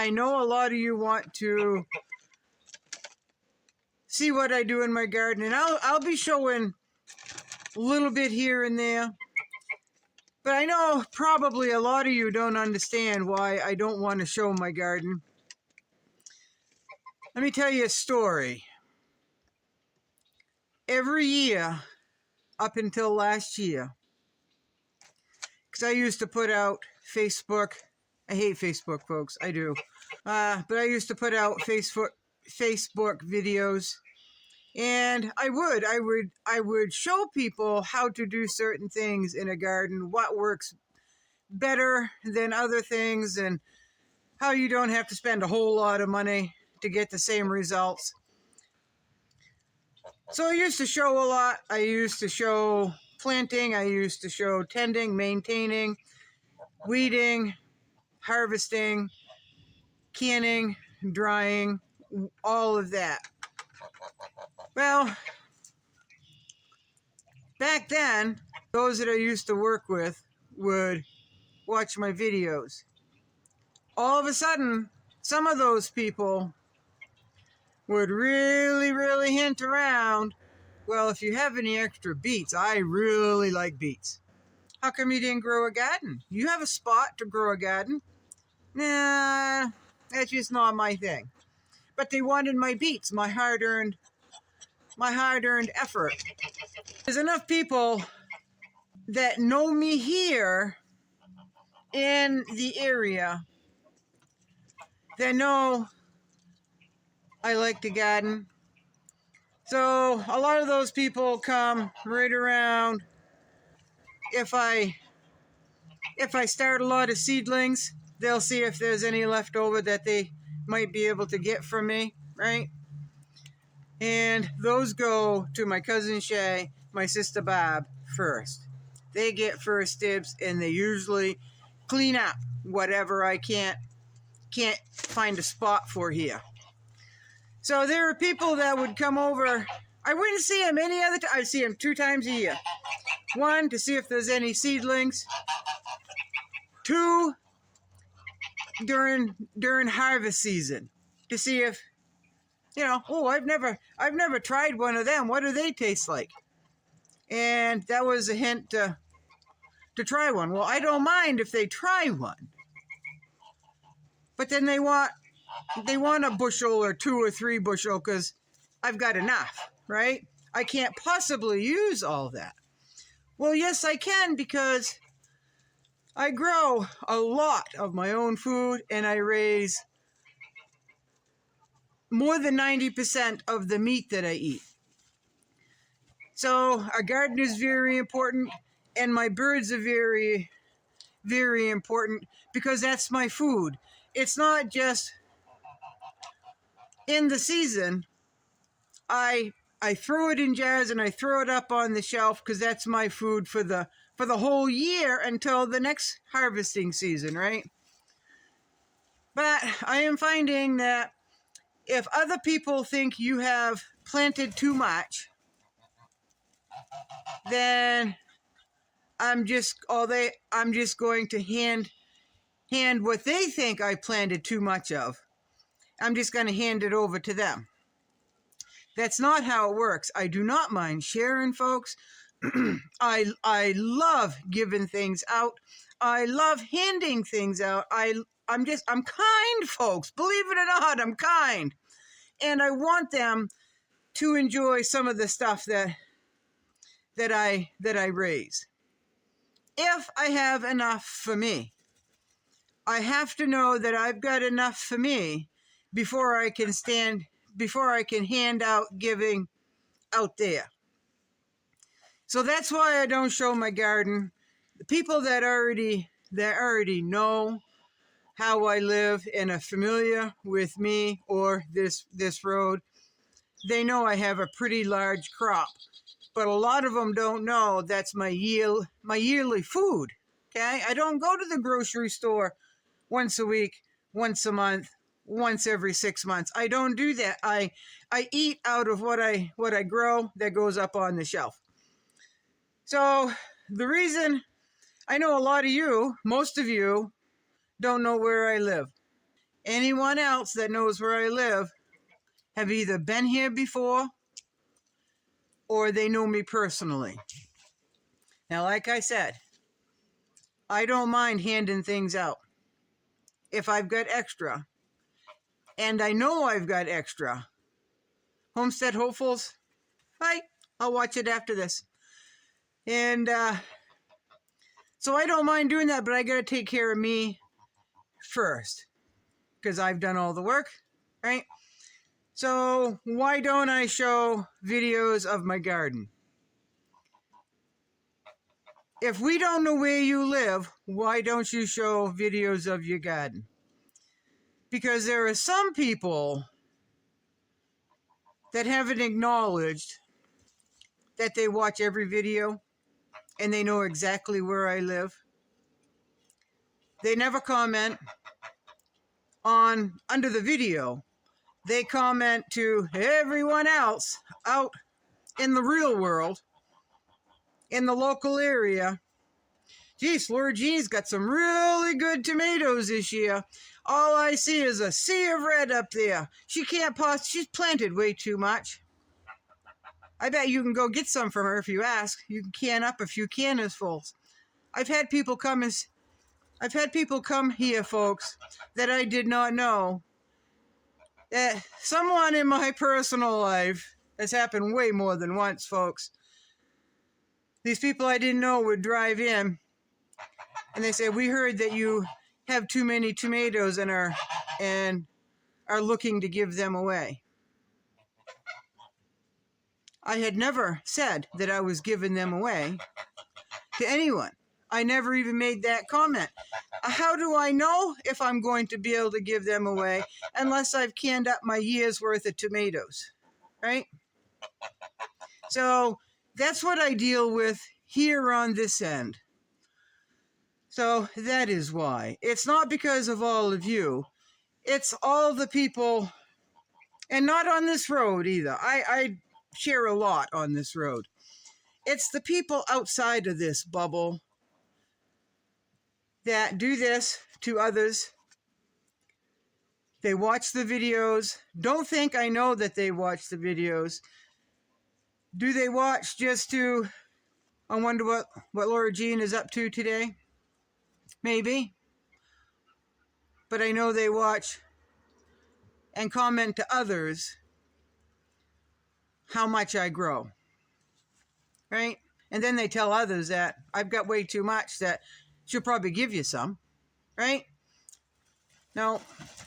I know a lot of you want to see what I do in my garden, and I'll be showing a little bit here and there. But I know probably a lot of you don't understand why I don't want to show my garden. Let me tell you a story. Every year, up until last year, because I used to put out Facebook. I hate Facebook, folks. I do. But I used to put out Facebook videos, and I would show people how to do certain things in a garden, what works better than other things, and how you don't have to spend a whole lot of money to get the same results. So I used to show a lot. I used to show planting. I used to show tending, maintaining, weeding, harvesting, canning, drying, all of that. Well, back then, those that I used to work with would watch my videos. All of a sudden, some of those people would really hint around, well, if you have any extra beets, I really like beets. How come you didn't grow a garden? You have a spot to grow a garden? Nah, that's just not my thing. But they wanted my beets, my hard-earned effort. There's enough people that know me here in the area that know I like to garden. So a lot of those people come right around. If I start a lot of seedlings, they'll see if there's any left over that they might be able to get from me, right? And those go to my cousin Shay, my sister Bob first. They get first dibs, and they usually clean up whatever I can't find a spot for here. So there are people that would come over. I wouldn't see them any other time. I'd see them 2 times a year. 1, to see if there's any seedlings. 2, during harvest season, to see if, oh, I've never tried one of them. What do they taste like? And that was a hint to try one. Well, I don't mind if they try one. But then they want a bushel or 2 or 3 bushel because I've got enough, right? I can't possibly use all that. Well, yes, I can, because I grow a lot of my own food, and I raise more than 90% of the meat that I eat. So a garden is very important, and my birds are very, very important, because that's my food. It's not just in the season. I throw it in jars and I throw it up on the shelf because that's my food for the whole year until the next harvesting season, right? But I am finding that if other people think you have planted too much, then I'm just going to hand what they think I planted too much of. I'm just going to hand it over to them. That's not how it works. I do not mind sharing, folks. I love giving things out. I love handing things out. I'm kind, folks. Believe it or not, I'm kind. And I want them to enjoy some of the stuff that I raise. If I have enough for me, I have to know that I've got enough for me before I can hand out giving out there. So that's why I don't show my garden. The people that already know how I live and are familiar with me or this road, they know I have a pretty large crop. But a lot of them don't know that's my yearly food. Okay? I don't go to the grocery store once a week, once a month, once every 6 months. I don't do that. I eat out of what I grow that goes up on the shelf. So the reason I know a lot of you, most of you, don't know where I live. anyone else that knows where I live have either been here before or they know me personally. Now, like I said, I don't mind handing things out if I've got extra. And I know I've got extra. Homestead Hopefuls, hi, I'll watch it after this. And so I don't mind doing that, but I got to take care of me first because I've done all the work, right? So why don't I show videos of my garden? If we don't know where you live, why don't you show videos of your garden? Because there are some people that haven't acknowledged that they watch every video and they know exactly where I live. They never comment on under the video. They comment to everyone else out in the real world, in the local area. Geez, Laura Jean's got some really good tomatoes this year. All I see is a sea of red up there. She's planted way too much. I bet you can go get some from her if you ask. You can can up a few canisters. I've had people come here, folks, that I did not know. That someone in my personal life, has happened way more than once, folks. These people I didn't know would drive in and they say, we heard that you have too many tomatoes and are looking to give them away. I had never said that I was giving them away to anyone. I never even made that comment. How do I know if I'm going to be able to give them away unless I've canned up my year's worth of tomatoes, right? So that's what I deal with here on this end. So that is why. It's not because of all of you. It's all the people, and not on this road either. I share a lot on this road. It's the people outside of this bubble that do this to others. They watch the videos. Don't think I know that they watch the videos. Do they watch just to, I wonder what Laura Jean is up to today? Maybe. But I know they watch and comment to others how much I grow, right? And then they tell others that I've got way too much, that she'll probably give you some, right? No,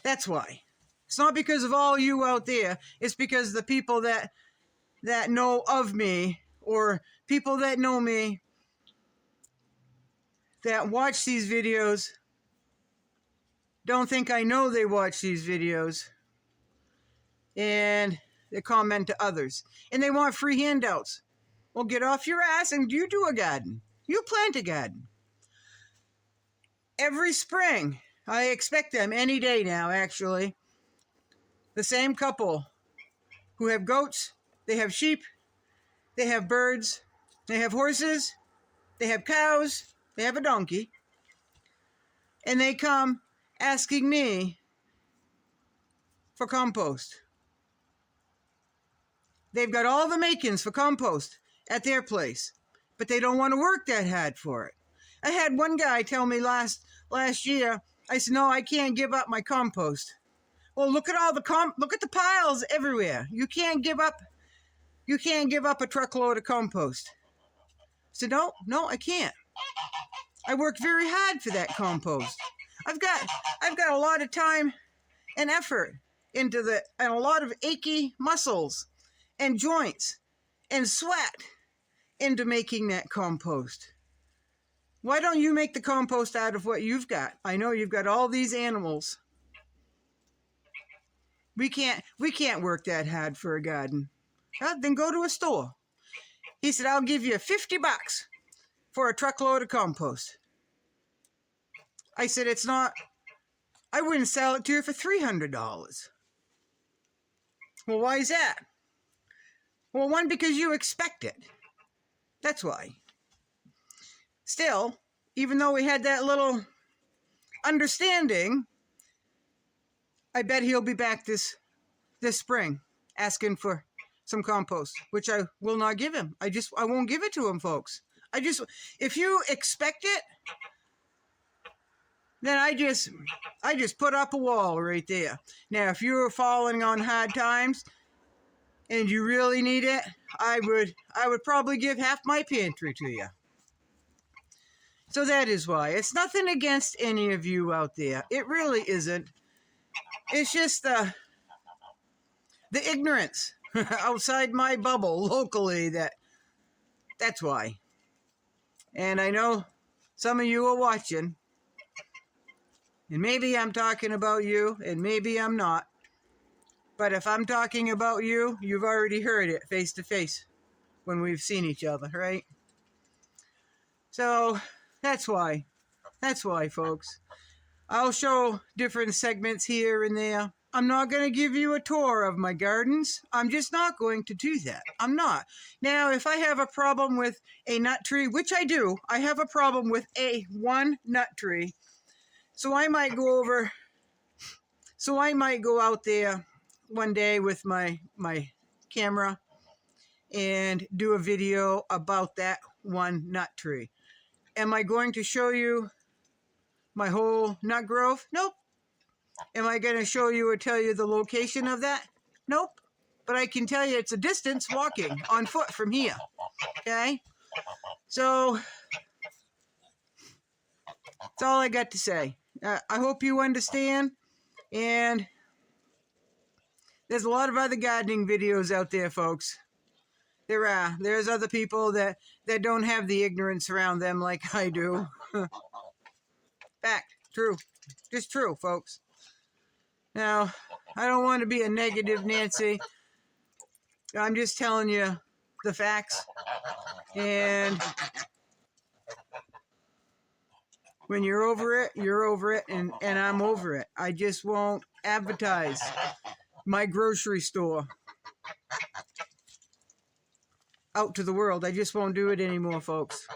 that's why. It's not because of all you out there. It's because the people that know of me, or people that know me, that watch these videos, don't think I know they watch these videos, and they comment to others. And they want free handouts. Well, get off your ass and you do a garden. You plant a garden. Every spring, I expect them any day now, actually. The same couple who have goats, they have sheep, they have birds, they have horses, they have cows, they have a donkey, and they come asking me for compost. They've got all the makings for compost at their place, but they don't want to work that hard for it. I had one guy tell me last year, I said, no, I can't give up my compost. Well, look at all look at the piles everywhere. You can't give up a truckload of compost. I said, no, I can't. I work very hard for that compost. I've got a lot of time and effort into and a lot of achy muscles and joints and sweat into making that compost. Why don't you make the compost out of what you've got? I know you've got all these animals. We can't work that hard for a garden. Well, then go to a store. He said, I'll give you $50 for a truckload of compost. I said, I wouldn't sell it to you for $300. Well, why is that? Well, one, because you expect it. That's why. Still, even though we had that little understanding, I bet he'll be back this spring asking for some compost, which I will not give him. I won't give it to him, folks. If you expect it, then I just put up a wall right there. Now, if you're falling on hard times and you really need it, I would probably give half my pantry to you. So that is why. It's nothing against any of you out there. It really isn't. It's just the ignorance outside my bubble locally that's why. And I know some of you are watching. And maybe I'm talking about you, and maybe I'm not. But if I'm talking about you, you've already heard it face to face when we've seen each other, right? So that's why. That's why, folks. I'll show different segments here and there. I'm not going to give you a tour of my gardens. I'm just not going to do that. I'm not. Now, if I have a problem with a nut tree, which I do, I have a problem with one nut tree. So I might go out there one day with my camera and do a video about that one nut tree. Am I going to show you my whole nut grove? Nope. Am I going to show you or tell you the location of that? Nope. But I can tell you it's a distance walking on foot from here. Okay? So that's all I got to say. I hope you understand. And there's a lot of other gardening videos out there, folks. There are. There's other people that don't have the ignorance around them like I do. Fact. True. Just true, folks. Now, I don't want to be a negative Nancy. I'm just telling you the facts. And when you're over it, you're over it, and I'm over it. I just won't advertise my grocery store out to the world. I just won't do it anymore, folks.